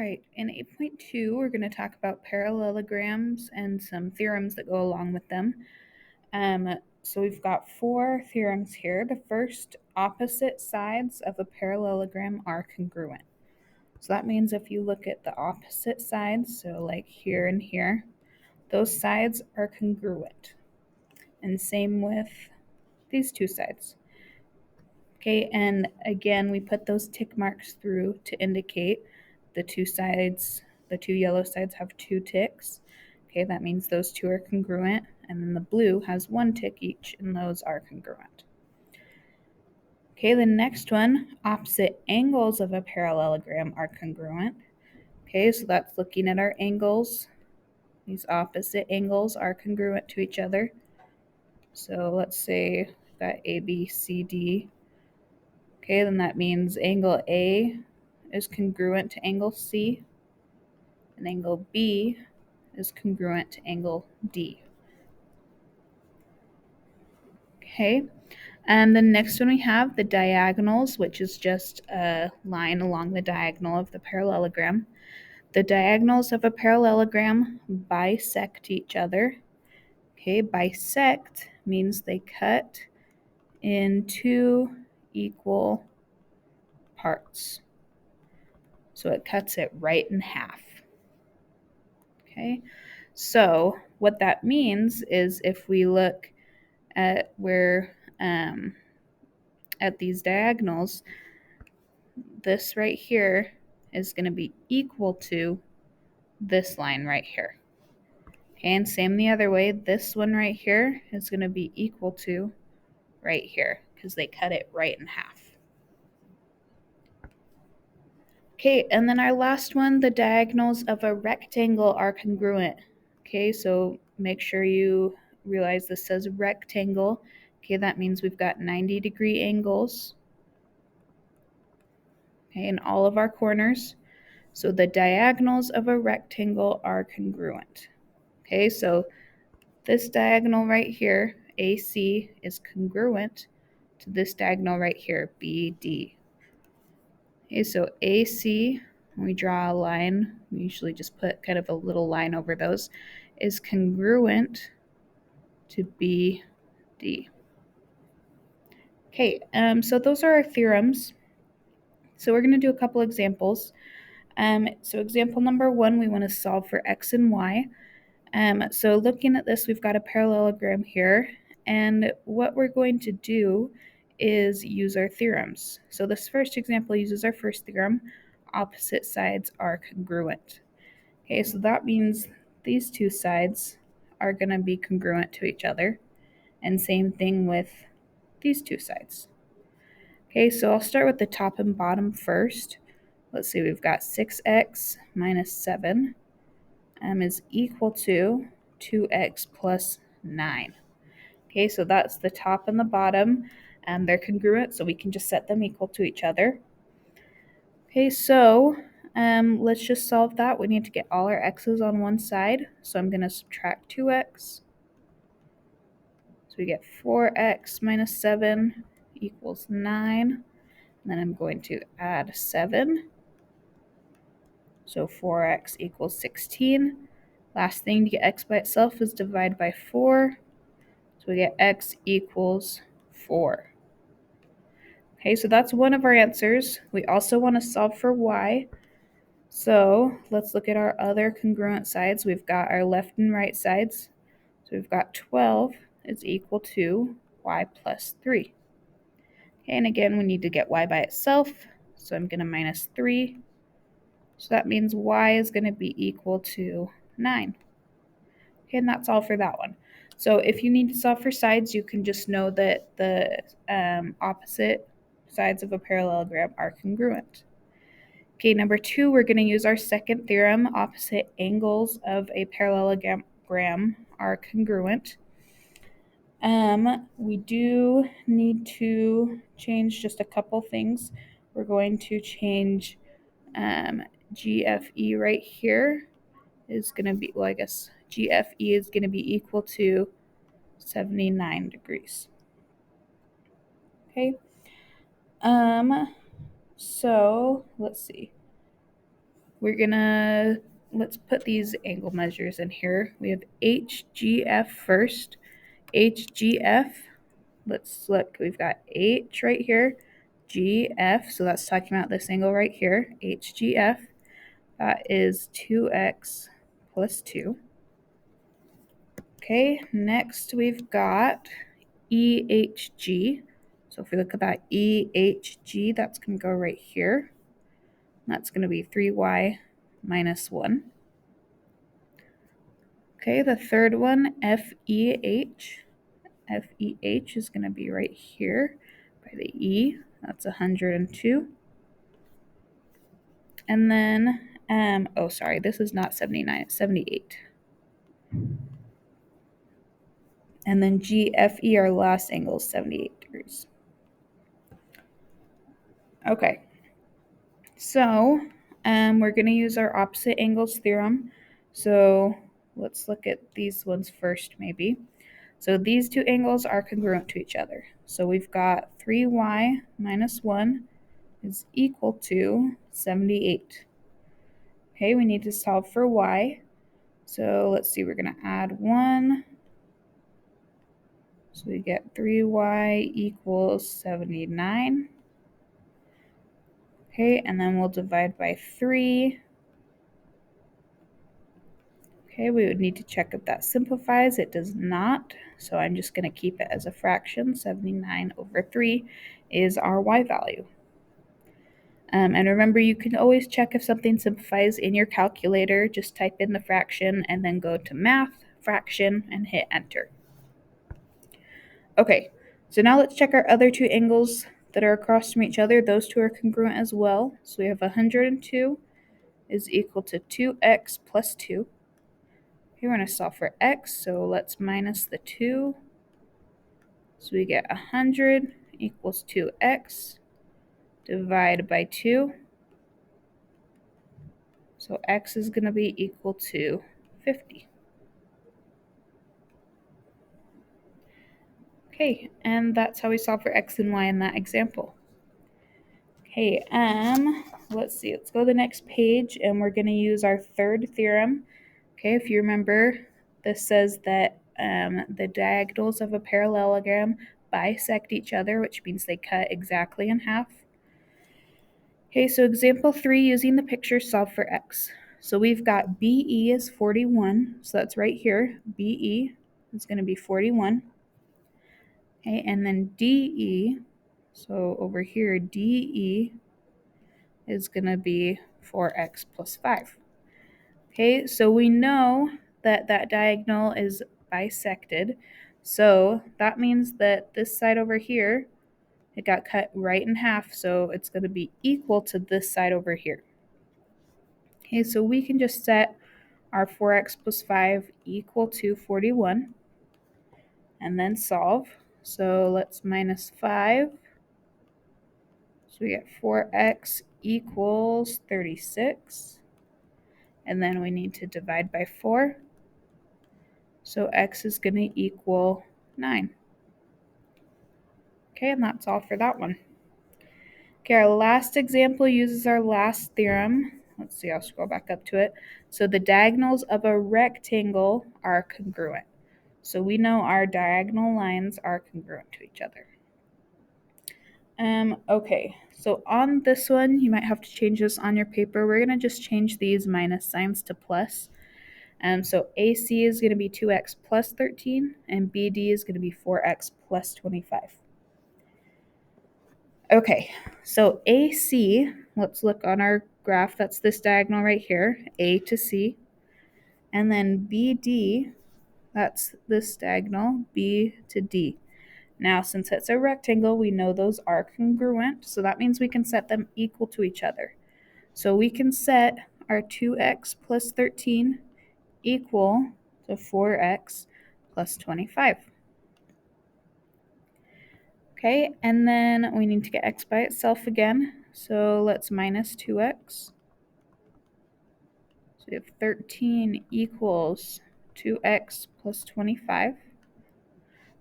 right, in 8.2, we're going to talk about parallelograms and some theorems that go along with them. So we've got 4 theorems here. The first, opposite sides of a parallelogram are congruent. So that means if you look at the opposite sides, so like here and here, those sides are congruent. And same with these two sides. Okay, and again, we put those tick marks through to indicate the two sides, the two yellow sides have 2 ticks. Okay, that means those two are congruent, and then the blue has 1 tick each, and those are congruent. Okay, the next one, opposite angles of a parallelogram are congruent. Okay, so that's looking at our angles. These opposite angles are congruent to each other. So let's say we've got ABCD. Okay, then that means angle A is congruent to angle C, and angle B is congruent to angle D. Okay, and the next one we have the diagonals, which is just a line along the diagonal of the parallelogram. The diagonals of a parallelogram bisect each other. Okay, bisect means they cut in 2 equal parts. So it cuts it right in half. Okay, so what that means is if we look at where at these diagonals, this right here is going to be equal to this line right here. Okay, and same the other way, this one right here is going to be equal to right here because they cut it right in half. Okay, and then our last one, the diagonals of a rectangle are congruent. Okay, so make sure you realize this says rectangle. Okay, that means we've got 90-degree angles, okay, in all of our corners. So the diagonals of a rectangle are congruent. Okay, so this diagonal right here, AC, is congruent to this diagonal right here, BD. Okay, so AC, when we draw a line, we usually just put kind of a little line over those, is congruent to BD. Okay, so those are our theorems. So we're going to do a couple examples. So example number 1, we want to solve for x and y. So looking at this, we've got a parallelogram here, and what we're going to do is use our theorems. So this first example uses our first theorem, opposite sides are congruent. Okay, so that means these two sides are going to be congruent to each other, and same thing with these two sides. Okay, so I'll start with the top and bottom first. Let's see, we've got 6x minus 7 is equal to 2x plus 9. Okay, so that's the top and the bottom, and they're congruent, so we can just set them equal to each other. Okay, so let's just solve that. We need to get all our x's on one side, so I'm going to subtract 2x. So we get 4x minus 7 equals 9. And then I'm going to add 7. So 4x equals 16. Last thing to get x by itself is divide by 4. So we get x equals 4. Okay, so that's one of our answers. We also want to solve for y. So let's look at our other congruent sides. We've got our left and right sides. So we've got 12 is equal to y plus 3. Okay, and again, we need to get y by itself. So I'm going to minus 3. So that means y is going to be equal to 9. Okay, and that's all for that one. So if you need to solve for sides, you can just know that the opposite sides of a parallelogram are congruent. Okay, number 2, we're going to use our second theorem. Opposite angles of a parallelogram are congruent. We do need to change just a couple things. We're going to change GFE right here is going to be, well, I guess GFE is going to be equal to 79 degrees. Okay. So let's see. let's put these angle measures in here. We have HGF first. HGF, let's look, we've got H right here, GF, so that's talking about this angle right here, HGF, that is 2x plus 2. Okay, next we've got EHG. So if we look at that EHG, that's going to go right here. That's going to be 3y minus 1. Okay, the third one, FEH. FEH is going to be right here by the E. That's 102. And then, oh, sorry, this is not 79, it's 78. And then GFE, our last angle, is 78 degrees. Okay, so we're going to use our opposite angles theorem. So let's look at these ones first, maybe. So these two angles are congruent to each other. So we've got 3y minus 1 is equal to 78. Okay, we need to solve for y. So let's see, we're going to add 1. So we get 3y equals 79. Okay, and then we'll divide by 3. Okay, we would need to check if that simplifies. It does not, so I'm just going to keep it as a fraction. 79 over 3 is our y value. And remember, you can always check if something simplifies in your calculator. Just type in the fraction and then go to math, fraction, and hit enter. Okay, so now let's check our other two angles that are across from each other. Those two are congruent as well. So we have 102 is equal to 2x plus 2. Here we're going to solve for x, so let's minus the 2. So we get 100 equals 2x. Divide by 2. So x is going to be equal to 50. Okay, and that's how we solve for x and y in that example. Okay, let's see. Let's go to the next page, and we're going to use our third theorem. Okay, if you remember, this says that the diagonals of a parallelogram bisect each other, which means they cut exactly in half. Okay, so example 3, using the picture, solve for x. So we've got BE is 41, so that's right here. BE is going to be 41. Okay, and then DE, so over here, DE is going to be 4x plus 5. Okay, so we know that that diagonal is bisected. So that means that this side over here, it got cut right in half, so it's going to be equal to this side over here. Okay, so we can just set our 4x plus 5 equal to 41 and then solve. So let's minus 5. So we get 4x equals 36. And then we need to divide by 4. So x is going to equal 9. Okay, and that's all for that one. Okay, our last example uses our last theorem. Let's see, I'll scroll back up to it. So the diagonals of a rectangle are congruent. So we know our diagonal lines are congruent to each other. Okay, so on this one, you might have to change this on your paper. We're going to just change these minus signs to plus. So AC is going to be 2x plus 13, and BD is going to be 4x plus 25. Okay, so AC, let's look on our graph. That's this diagonal right here, A to C. And then BD, that's this diagonal, B to D. Now, since it's a rectangle, we know those are congruent, so that means we can set them equal to each other. So we can set our 2x plus 13 equal to 4x plus 25. Okay, and then we need to get x by itself again. So let's minus 2x. So we have 13 equals 2x plus 25.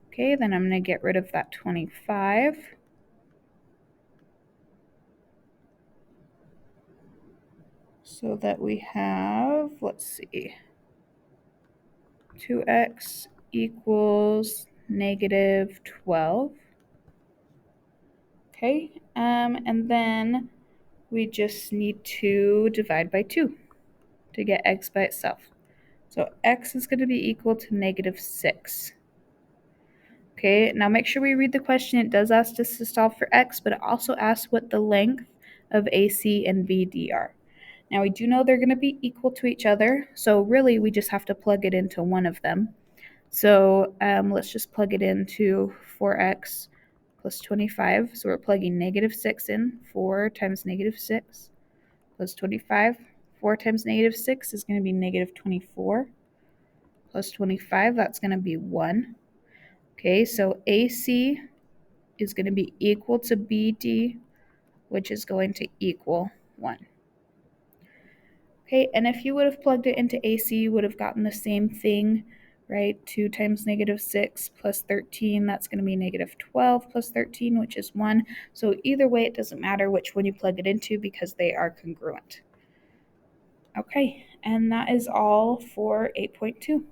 Okay, then I'm going to get rid of that 25. so that we have, let's see, 2x equals negative 12. Okay, and then we just need to divide by 2 to get x by itself. So x is going to be equal to negative 6. Okay, now make sure we read the question. It does ask us to solve for x, but it also asks what the length of AC and BD are. Now we do know they're going to be equal to each other, so really we just have to plug it into one of them. So let's just plug it into 4x plus 25. So we're plugging negative 6 in. 4 times negative 6 plus 25. 4 times negative 6 is going to be negative 24. Plus 25, that's going to be 1. Okay, so AC is going to be equal to BD, which is going to equal 1. Okay, and if you would have plugged it into AC, you would have gotten the same thing, right? 2 times negative 6 plus 13, that's going to be negative 12 plus 13, which is 1. So either way, it doesn't matter which one you plug it into because they are congruent. Okay, and that is all for 8.2.